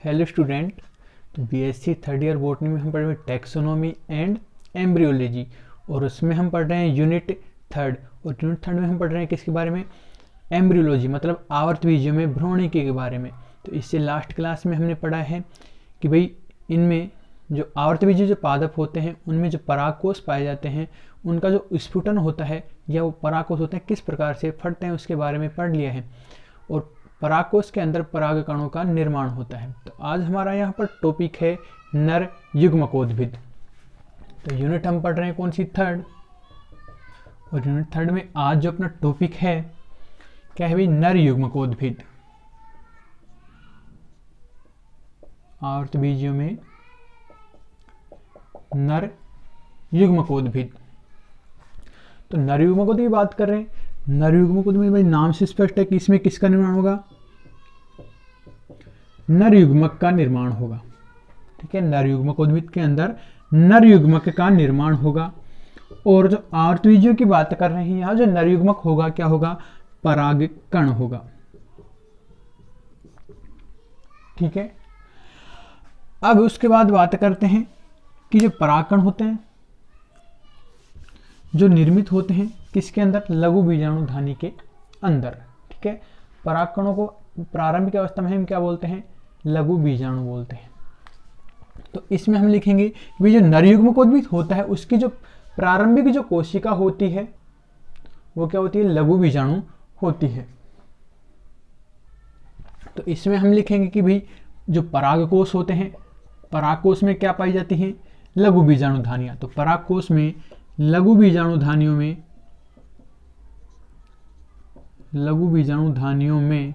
Hello student. तो BSc third year botany में हम पढ़ रहे हैं टैक्सोनॉमी एंड एम्ब्रियोलॉजी, और उसमें हम पढ़ रहे हैं यूनिट थर्ड। और यूनिट थर्ड में हम पढ़ रहे हैं किसके बारे में? एम्ब्रियोलॉजी, मतलब आवर्तबीजों में भ्रूणिकी के बारे में। तो इससे लास्ट क्लास में हमने पढ़ा है कि भाई इनमें जो आवर्तबीजी जो पादप होते हैं उनमें जो परागकोश पाए जाते हैं उनका जो स्फुटन होता है या वो परागकोश होते हैं किस प्रकार से फटते हैं उसके बारे में पढ़ लिया है। और परागकोश के अंदर परागकणों का निर्माण होता है। तो आज हमारा यहाँ पर टॉपिक है नर युग्मकोद्भिद। तो यूनिट हम पढ़ रहे हैं कौन सी? थर्ड। और यूनिट थर्ड में आज जो अपना टॉपिक है क्या है भाई? नर युग्मकोद्भिद। आवर्तबीजियों में नर युग्मकोद्भिद। तो नर युग्मकोद्भिद की बात कर रहे हैं। नर युग्मकोद्भिद भाई नाम से स्पष्ट है कि इसमें किसका निर्माण होगा? नर युग्मक का निर्माण होगा। ठीक है, नर युग्मकोद्भिद के अंदर नर युग्मक का निर्माण होगा। और जो आवर्तबीजियों की बात कर रहे हैं यहाँ, जो नर युग्मक होगा क्या होगा? परागकण होगा। ठीक है, अब उसके बाद बात करते हैं कि जो परागकण होते हैं जो निर्मित होते हैं किसके अंदर? लघु बीजाणुधानी के अंदर। ठीक है, परागकणों को प्रारंभिक अवस्था में हम क्या बोलते हैं? लघु बीजाणु बोलते हैं। तो इसमें हम लिखेंगे कि जो नर युग्मकोद्भिद होता है उसकी जो प्रारंभिक जो कोशिका होती है वो क्या होती है? लघु बीजाणु होती है। तो इसमें हम लिखेंगे कि भाई जो परागकोश होते हैं, परागकोश में क्या पाई जाती है? लघु बीजाणुधानियां। तो परागकोश में लघु बीजाणुधानियों में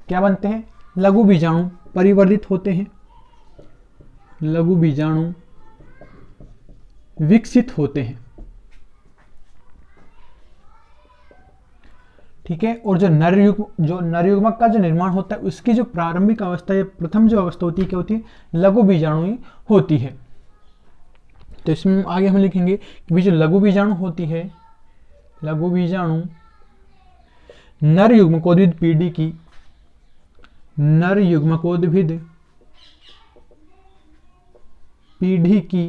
क्या बनते हैं? लघु बीजाणु परिवर्धित होते हैं, लघु बीजाणु विकसित होते हैं। ठीक है, और जो नर युग्मक का जो निर्माण होता है उसकी जो प्रारंभिक अवस्था या प्रथम जो अवस्था होती है क्या होती है? लघु बीजाणु ही होती है। तो इसमें आगे हम लिखेंगे कि जो लघु बीजाणु होती है, लघु बीजाणु नर युग्मकोद्भिद पीढ़ी की, नर युग्मकोद्भिद पीढ़ी की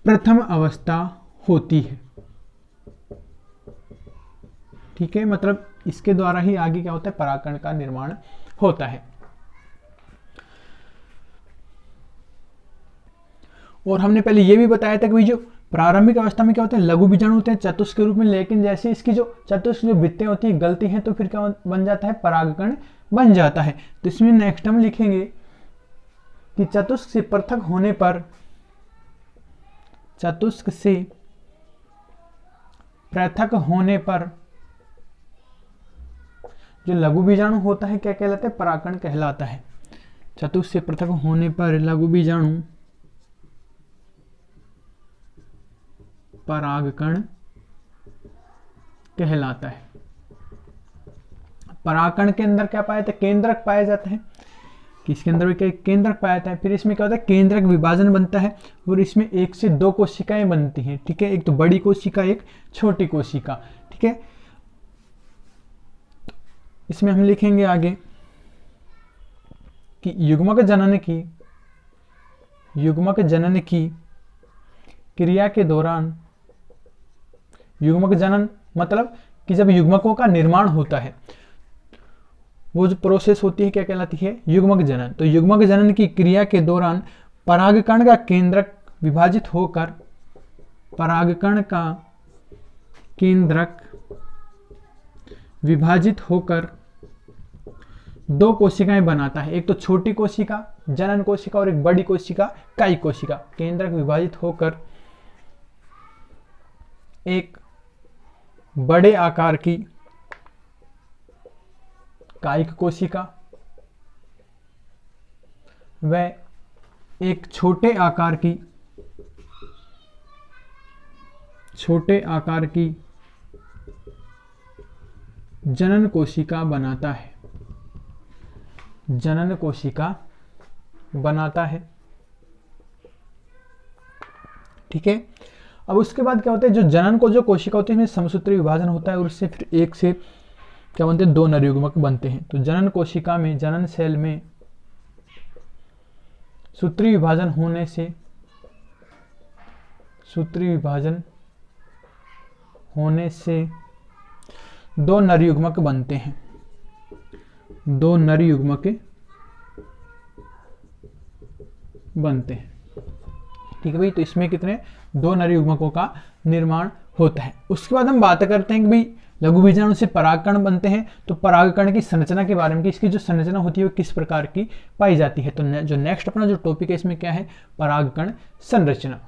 प्रथम अवस्था होती है। ठीक है, मतलब इसके द्वारा ही आगे क्या होता है? परागकण का निर्माण होता है। और हमने पहले ये भी बताया था कि जो प्रारंभिक अवस्था में क्या होते हैं? लघु बीजाणु होते हैं चतुष्क के रूप में, लेकिन जैसे इसकी जो चतुष्क जो भित्तें होती है गलती हैं तो फिर क्या बन जाता है? परागकण बन जाता है। तो इसमें नेक्स्ट हम लिखेंगे कि चतुष्क से पृथक होने पर, चतुष्क से पृथक होने पर जो लघु बीजाणु होता है क्या कहलाता है? परागकण कहलाता है। चतुष्क से पृथक होने पर लघु बीजाणु परागकण कहलाता है। परागकण के अंदर क्या पाया जाता है? केंद्रक पाया जाता है। किसके अंदर भी क्या? केंद्रक पाया जाता है। फिर इसमें क्या होता है? केंद्रक विभाजन बनता है और इसमें 1 से 2 कोशिकाएं बनती हैं। ठीक है, एक तो बड़ी कोशिका, एक छोटी कोशिका। ठीक है, इसमें हम लिखेंगे आगे कि युग्मक जनन की क्रिया के दौरान, युग्मक जनन मतलब कि जब युग्मकों का निर्माण होता है वो जो प्रोसेस होती है क्या कहलाती है? युग्मक जनन। तो युग्मक जनन की क्रिया के दौरान परागकण का केंद्रक विभाजित होकर, परागकण का केंद्रक विभाजित होकर 2 कोशिकाएं बनाता है। एक तो छोटी कोशिका जनन कोशिका और एक बड़ी कोशिका कायिक कोशिका। केंद्रक विभाजित होकर एक बड़े आकार की कायिक कोशिका व एक छोटे आकार की जनन कोशिका बनाता है। जनन कोशिका बनाता है। ठीक है, अब उसके बाद क्या होता है? जो जनन को जो कोशिका होती है इसमें समसूत्री विभाजन होता है और उससे फिर 1 से क्या बनते हैं, 2 नर युग्मक बनते हैं। तो जनन कोशिका में, जनन सेल में सूत्री विभाजन होने से, सूत्री विभाजन होने से 2 नर युग्मक बनते हैं, 2 नर युग्मक बनते हैं। ठीक है भाई, तो इसमें कितने, 2 नर युग्मकों का निर्माण होता है। उसके बाद हम बात करते हैं कि भाई लघु बीजाणु से परागकण बनते हैं। तो परागकण की संरचना के बारे में कि इसकी जो संरचना होती है वो किस प्रकार की पाई जाती है। तो जो नेक्स्ट अपना जो टॉपिक है इसमें क्या है, परागकण संरचना।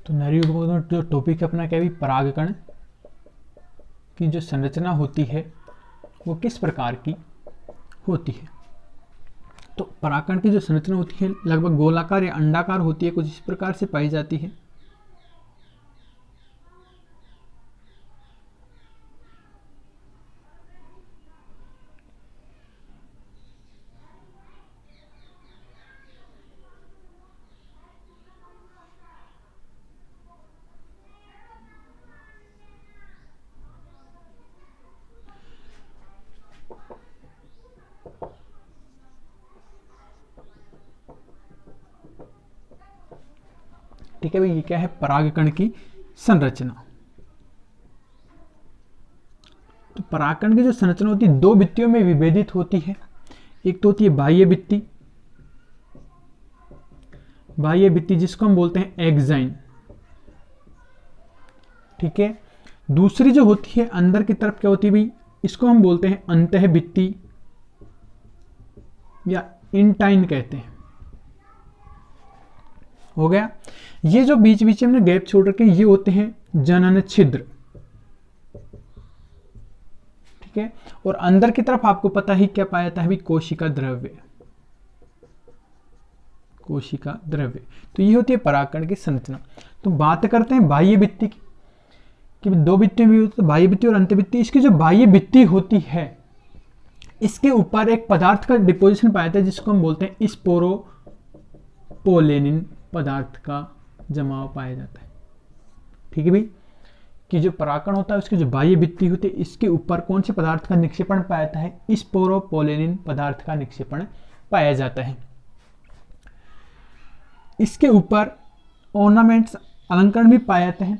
तो नर युग्मक जो टॉपिक है अपना क्या है, परागकण की जो संरचना होती है वो किस प्रकार की होती है। तो परागकण की जो संरचना होती है लगभग गोलाकार या अंडाकार होती है, कुछ इस प्रकार से पाई जाती है। ठीक है भाई, ये क्या है, परागकण की संरचना। तो परागकण की जो संरचना होती है 2 भित्तियों में विभेदित होती है। एक तो होती है बाह्य भित्ति, बाह्य भित्ति जिसको हम बोलते हैं एक्साइन। ठीक है, दूसरी जो होती है अंदर की तरफ क्या होती है भाई, इसको हम बोलते हैं अंतः भित्ति या इंटाइन कहते हैं। हो गया, ये जो बीच बीच में गैप छोड़ रखे ये होते हैं जनन छिद्र। ठीक है, और अंदर की तरफ आपको पता ही क्या पाया जाता है, कोशिका द्रव्य, कोशिका द्रव्य। तो ये होती है परागकण की संरचना। तो बात करते हैं बाह्य भित्ति की, कि 2 भित्ति भी होती है, बाह्य भित्ति और अंत भित्ति। इसकी जो बाह्य भित्ति होती है इसके ऊपर एक पदार्थ का डिपोजिशन पाया जाता है जिसको हम बोलते हैं स्पोरोपोलेनिन पदार्थ का जमाव पाया जाता है। ठीक है भाई, कि जो परागकण होता है उसकी जो बाह्य भित्ति होती है इसके ऊपर कौन से पदार्थ का निक्षेपण पाया जाता है, स्पोरोपोलेनिन पदार्थ का निक्षेपण पाया जाता है। इसके ऊपर ऑर्नामेंट्स, अलंकरण भी पाए जाते हैं।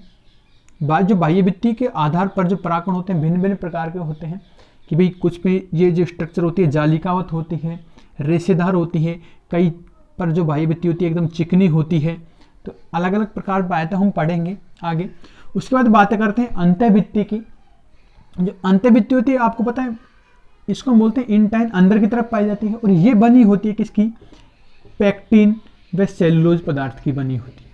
जो बाह्य भित्ति के आधार पर जो परागकण होते हैं भिन्न भिन्न प्रकार के होते हैं, कि भाई कुछ में ये जो स्ट्रक्चर होती है जालिकावत होती है, रेशेदार होती है, कई पर जो बाह्य भित्ति होती है एकदम चिकनी होती है। तो अलग अलग प्रकार पाए जाते हैं, हम पढ़ेंगे आगे। उसके बाद बातें करते हैं अंतः भित्ति की। जो अंतः भित्ति होती है आपको पता है इसको हम बोलते हैं इंटाइन, अंदर की तरफ पाई जाती है और ये बनी होती है किसकी, पैक्टिन व सेलुलोज पदार्थ की बनी होती है।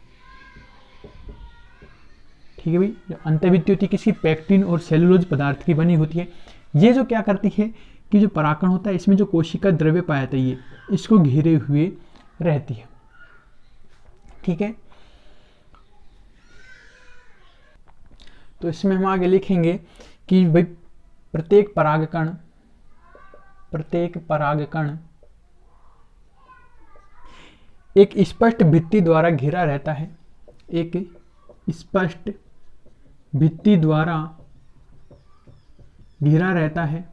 ठीक है भाई, जो अंतः भित्ति होती है किसकी, पैक्टिन और सेलुलोज पदार्थ की बनी होती है। ये जो क्या करती है कि जो परागकण होता है इसमें जो कोशिका द्रव्य पाया जाता है ये इसको घेरे हुए रहती है। ठीक है, तो इसमें हम आगे लिखेंगे कि भाई प्रत्येक परागकण एक स्पष्ट भित्ति द्वारा घिरा रहता है, एक स्पष्ट भित्ति द्वारा घिरा रहता है।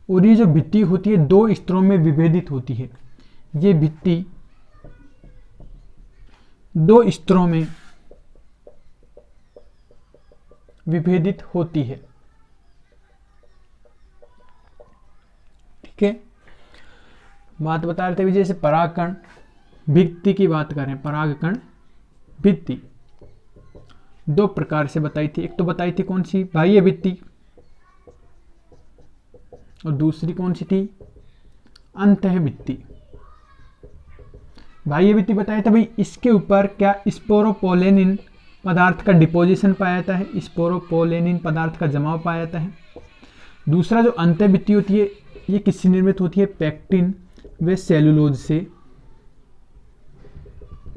और ये जो भित्ति होती है 2 स्तरों में विभेदित होती है। ये भित्ति 2 स्तरों में विभेदित होती है। ठीक है, बात बता रहे थे जैसे परागकण भित्ति की बात करें, परागकण भित्ति 2 प्रकार से बताई थी। एक तो बताई थी कौन सी, बाह्य भित्ति, और दूसरी कौन सी थी, अंतः भित्ति। बाह्य भित्ति बताया था भाई इसके ऊपर क्या स्पोरोपोलेनिन पदार्थ का डिपोजिशन पाया जाता है, स्पोरोपोलेनिन पदार्थ का जमाव पाया जाता है। दूसरा जो अंतः भित्ति होती है ये किससे निर्मित होती है, पैक्टिन व सेलुलोज से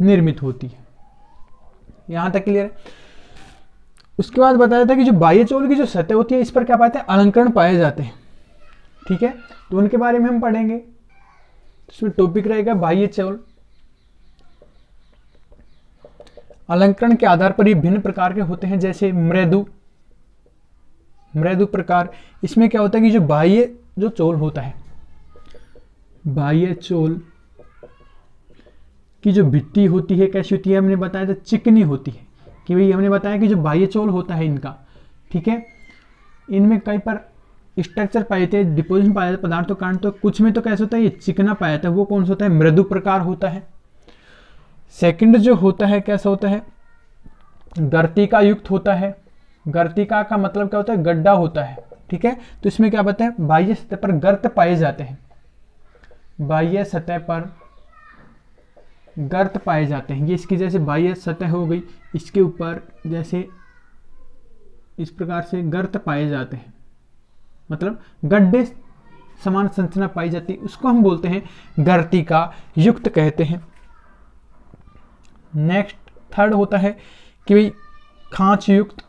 निर्मित होती है। यहां तक क्लियर है। उसके बाद बताया था कि जो बाह्य चौल की जो सतह होती है इस पर क्या पाते हैं, अलंकरण पाए जाते हैं। ठीक है, तो उनके बारे में हम पढ़ेंगे। इसमें टॉपिक रहेगा बाह्य चौल। अलंकरण के आधार पर ये भिन्न प्रकार के होते हैं, जैसे मृदु मृदु प्रकार, इसमें क्या होता है कि जो बाह्य जो चोल होता है, बाह्य चोल की जो भित्ति होती है कैसी होती है, हमने बताया था चिकनी होती है। कि भाई हमने बताया कि जो बाह्य चोल होता है इनका, ठीक है, इनमें कई पर स्ट्रक्चर पाए जाते हैं, डिपोजिशन पाया जाता है पदार्थों कारण, तो कुछ में तो कैसे होता है ये चिकना पाया जाता है, वो कौन सा होता है, मृदु प्रकार होता है। सेकंड जो होता है कैसा होता है, गर्तिका युक्त होता है। गर्तिका का मतलब क्या होता है, गड्ढा होता है, ठीक है। तो इसमें क्या बताए, बाह्य सतह पर गर्त पाए जाते हैं, बाह्य सतह पर गर्त पाए जाते हैं। ये इसकी जैसे बाह्य सतह हो गई, इसके ऊपर जैसे इस प्रकार से गर्त पाए जाते हैं, मतलब गड्ढे समान संरचना पाई जाती है, उसको हम बोलते हैं गर्तिका युक्त कहते हैं। नेक्स्ट थर्ड होता है कि भाई खांच युक्त।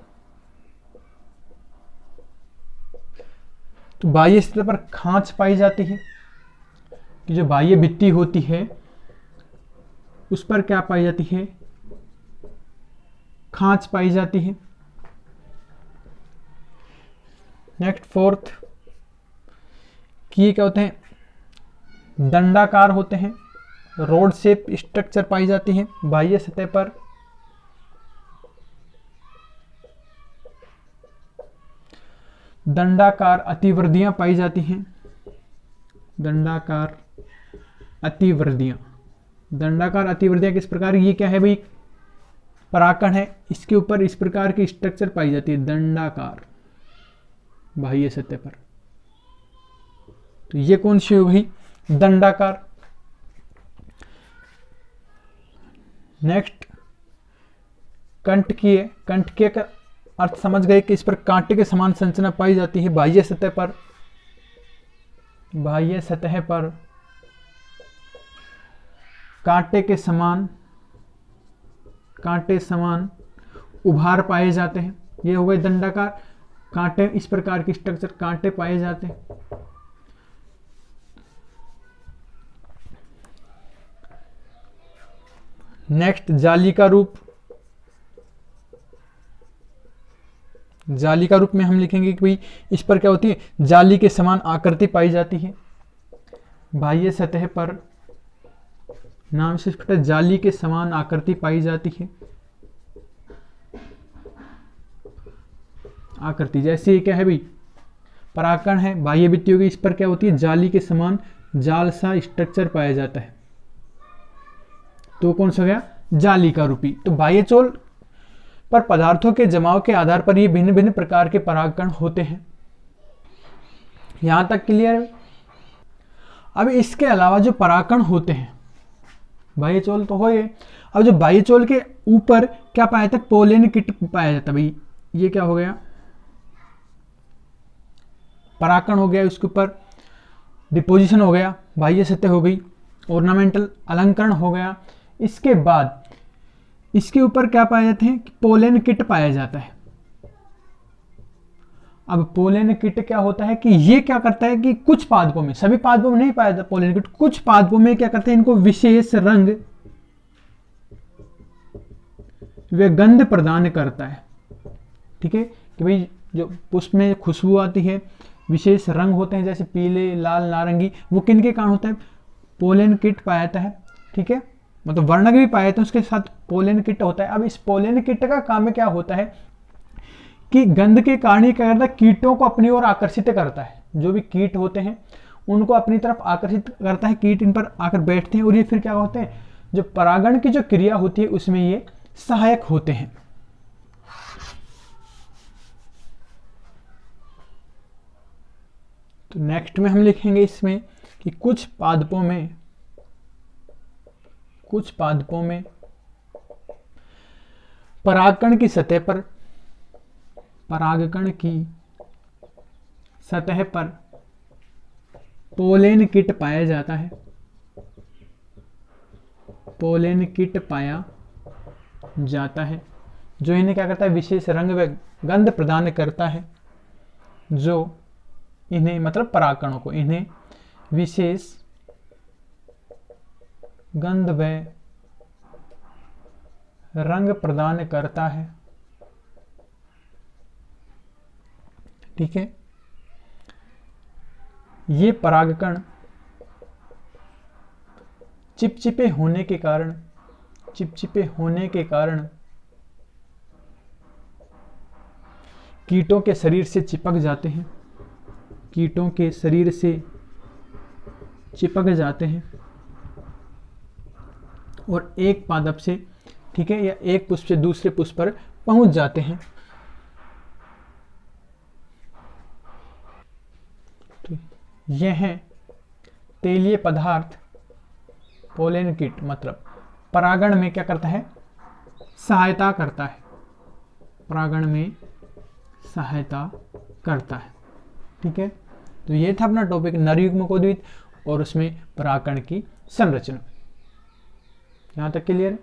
तो बाह्य सतह पर खांच पाई जाती है, कि जो बाह्य भित्ति होती है उस पर क्या पाई जाती है, खांच पाई जाती है। नेक्स्ट फोर्थ कि ये क्या होते हैं, दंडाकार होते हैं, रोड शेप स्ट्रक्चर पाई जाती है बाह्य सतह पर। दंडाकार अतिवृद्धियां पाई जाती हैं, दंडाकार अतिवृद्धियां। दंडाकार अतिवृद्धियां किस प्रकार, ये क्या है भाई, पराकण है, इसके ऊपर इस प्रकार की स्ट्रक्चर पाई जाती है दंडाकार बाह्य सतह पर। तो ये कौन सी हो गई, दंडाकार। नेक्स्ट कंटकीय। कंटकीय का अर्थ समझ गए कि इस पर कांटे के समान संरचना पाई जाती है बाह्य सतह पर, बाह्य सतह पर कांटे के समान, कांटे समान उभार पाए जाते हैं, ये हो गए दंडाकार। कांटे, इस प्रकार की स्ट्रक्चर कांटे पाए जाते हैं। नेक्स्ट जाली का रूप। जाली का रूप में हम लिखेंगे कि भाई इस पर क्या होती है, जाली के समान आकृति पाई जाती है बाह्य सतह पर, नाम से स्पष्ट है, जाली के समान आकृति पाई जाती है। आकृति जैसे क्या है भाई, पराकण है, बाह्य भित्ति होगी, इस पर क्या होती है, जाली के समान जाल सा स्ट्रक्चर पाया जाता है, तो कौन सा गया, जाली का रूपी। तो बाह्य चोल पर पदार्थों के जमाव के आधार पर ये भिन्न भिन्न प्रकार के परागकण होते हैं। यहां तक क्लियर है। अब इसके अलावा जो परागकण होते हैं, बाह्य चोल तो हो गए, अब जो बाह्य चोल के ऊपर क्या पाया जाता है, पोलेन किट पाया जाता है। भाई ये क्या हो गया, परागकण हो गया, उसके ऊपर डिपोजिशन हो गया, बाह्य सतह हो गई, ऑर्नामेंटल अलंकरण हो गया। इसके बाद इसके ऊपर क्या पाए जाते हैं, पोलेन किट पाया जाता है। अब पोलेन किट क्या होता है कि ये क्या करता है कि कुछ पादपों में, सभी पादपों में नहीं पाया जाता पोलेन किट, कुछ पादपों में क्या करते हैं, इनको विशेष रंग व गंध प्रदान करता है। ठीक है, कि भाई जो पुष्प में खुशबू आती है, विशेष रंग होते हैं जैसे पीले, लाल, नारंगी, वो किन के कारण होता है, पोलेन किट पाया जाता है। ठीक है, मतलब वर्णक भी पाए जाते हैं, उसके साथ पोलेन किट होता है। अब इस पोलेन किट का काम क्या होता है कि गंध के कारण ही क्या करता है, कीटों को अपनी ओर आकर्षित करता है। जो भी कीट होते हैं उनको अपनी तरफ आकर्षित करता है, कीट इन पर आकर बैठते हैं और ये फिर क्या होते हैं, जो परागण की जो क्रिया होती है उसमें ये सहायक होते हैं। तो नेक्स्ट में हम लिखेंगे इसमें कि कुछ पादपों में परागकण की सतह पर पोलेन किट पाया जाता है, पोलेन किट पाया जाता है, जो इन्हें क्या करता है, विशेष रंग व गंध प्रदान करता है, जो इन्हें मतलब परागकणों को इन्हें विशेष गंध व रंग प्रदान करता है। ठीक है। ये परागकण चिपचिपे होने के कारण कीटों के शरीर से चिपक जाते हैं, कीटों के शरीर से चिपक जाते हैं और एक पादप से, ठीक है, या एक पुष्प से दूसरे पुष्प पर पहुंच जाते हैं। तो यह है तेलीय पदार्थ पोलन किट, मतलब परागण में क्या करता है, सहायता करता है, परागण में सहायता करता है। ठीक है, तो ये था अपना टॉपिक नरयुग्मकोद्भिद और उसमें परागकण की संरचना। यहां तक क्लियर है।